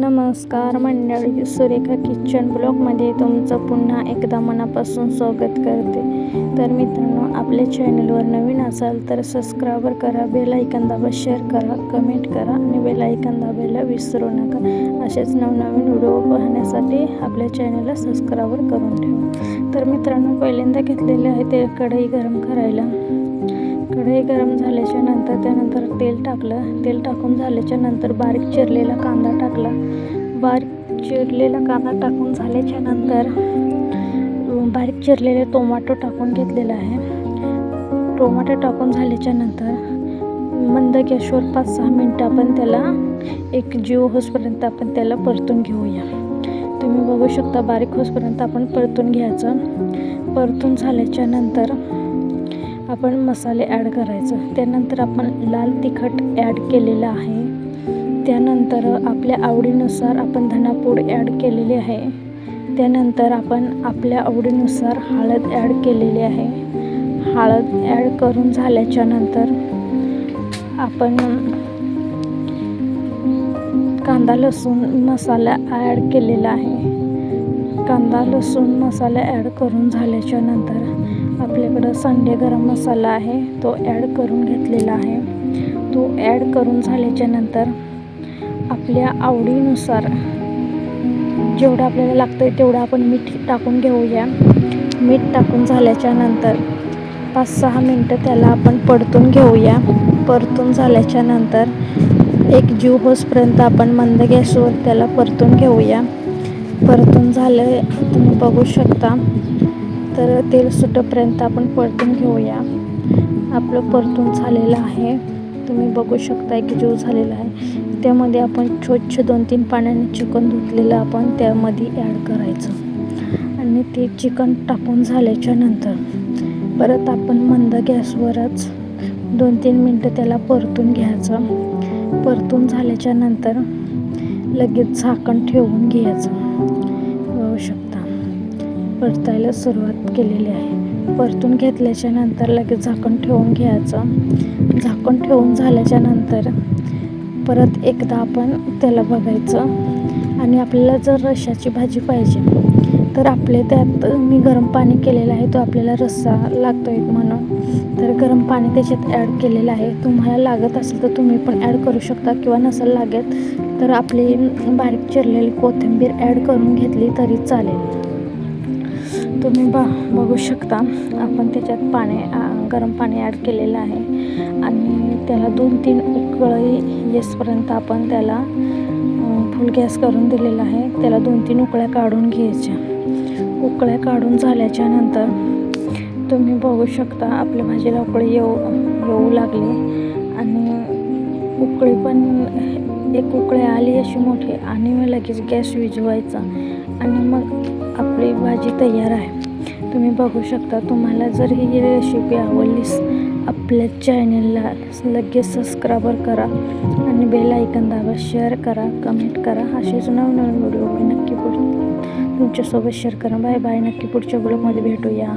नमस्कार मंडळी, सुरेखा किचन ब्लॉगमध्ये तुमचं पुन्हा एकदा मनापासून स्वागत करते. तर मित्रांनो, आपल्या चॅनलवर नवीन असाल तर सबस्क्राईब करा, बेल आयकॉन दाबा, शेअर करा, कमेंट करा आणि बेल आयकॉन दाबायला विसरू नका. असेच नवनवीन व्हिडिओ पाहण्यासाठी आपल्या चॅनलला सबस्क्राईब करून ठेवा. तर मित्रांनो, पहिल्यांदा घेतलेले आहे ते कढई गरम करायला. कढई गरम झाल्याच्या नंतर त्यानंतर तेल टाकलं. तेल टाकून झाल्याच्या नंतर बारीक चिरलेला कांदा टाकला. बारीक चिरलेला कांदा टाकून झाल्याच्या नंतर बारीक चिरलेले टोमॅटो टाकून घेतलेला आहे. टोमॅटो टाकून झाल्याच्या नंतर मंद गॅसवर 5-6 मिनटं आपण त्याला एक जीव होसपर्यंत आपण त्याला परतून घेऊया. तुम्ही बघू शकता, बारीक होसपर्यंत आपण परतून घ्यायचं. परतून झाल्याच्या नंतर आपण मसाले ॲड करायचं. त्यानंतर आपण लाल तिखट ॲड केलेलं आहे. त्यानंतर आपल्या आवडीनुसार आपण धनापूड ॲड केलेली आहे. त्यानंतर आपण आपल्या आवडीनुसार हळद ॲड केलेली आहे. हळद ॲड करून झाल्याच्या नंतर आपण कांदा लसूण मसाला ॲड केलेला आहे. कांदा लसूण मसाला ॲड करून झाल्याच्या नंतर आपल्याकडं संडे गरम मसाला आहे, तो ॲड करून घेतलेला आहे. तो ॲड करून झाल्याच्या नंतर आपल्या आवडीनुसार जेवढं आपल्याला लागतं आहे तेवढं आपण मीठ टाकून घेऊया. मीठ टाकून झाल्याच्या नंतर 5-6 मिनटं त्याला आपण परतून घेऊया. परतून झाल्याच्या नंतर एक जीव होसपर्यंत आपण मंद गॅसवर त्याला परतून घेऊया. परतून झालं तुम्ही बघू शकता. तर तेल सुटेपर्यंत आपण परतून घेऊया. आपलं परतून झालेलं आहे. तुम्ही बघू शकता, एक जीव झालेला आहे. त्यामध्ये आपण स्वच्छ 2-3 पाण्याने चिकन धुतलेलं आपण त्यामध्ये ॲड करायचं आणि ते चिकन टाकून झाल्याच्या नंतर परत आपण मंद गॅसवरच 2-3 मिनटं त्याला परतून घ्यायचं. परतून झाल्याच्या नंतर लगेच झाकण ठेवून घ्यायचं. बघू शकता, परतायला सुरुवात केलेली आहे. परतून घेतल्याच्या नंतर लगेच झाकण ठेवून घ्यायचं. झाकण ठेवून झाल्याच्या नंतर परत एकदा आपण त्याला बघायचं. आणि आपल्याला जर रश्श्याची भाजी पाहिजे तर आपले त्यात मी गरम पाणी केलेलं आहे, तो आपल्याला रस्सा लागतो आहे म्हणून तर गरम पाणी त्याच्यात ॲड केलेलं आहे. तुम्हाला लागत असेल तर तुम्ही पण ॲड करू शकता, किंवा नसेल लागत तर आपली बारीक चिरलेली कोथिंबीर ॲड करून घेतली तरी चालेल. तुम्ही बघू शकता, आपण त्याच्यात गरम पाणी ॲड केलेलं आहे आणि त्याला 2-3 उकळी येईपर्यंत आपण त्याला फुल गॅस करून दिलेला आहे. त्याला 2-3 उकळ्या काढून घ्यायच्या. उकळ्या काढून झाल्याच्या नंतर तुम्ही बघू शकता, आपल्या भाजीला उकळी येऊ लागली आणि उकळी पण एक उकळी आली अशी मोठी आणि मग लगेच गॅस विझवायचा आणि मग आपली भाजी तयार आहे. तुम्ही बघू शकता. तुम्हाला जर ही रेसिपी आवडलीस आपल्या चॅनलला लगेच सबस्क्राईब करा आणि बेल आयकॉन दाबा, शेअर करा, कमेंट करा. असेच नवनवीन व्हिडिओ मी नक्की तुमच्यासोबत शेअर करा. Bye bye. नक्की पुढच्या ब्लॉगमध्ये भेटूया.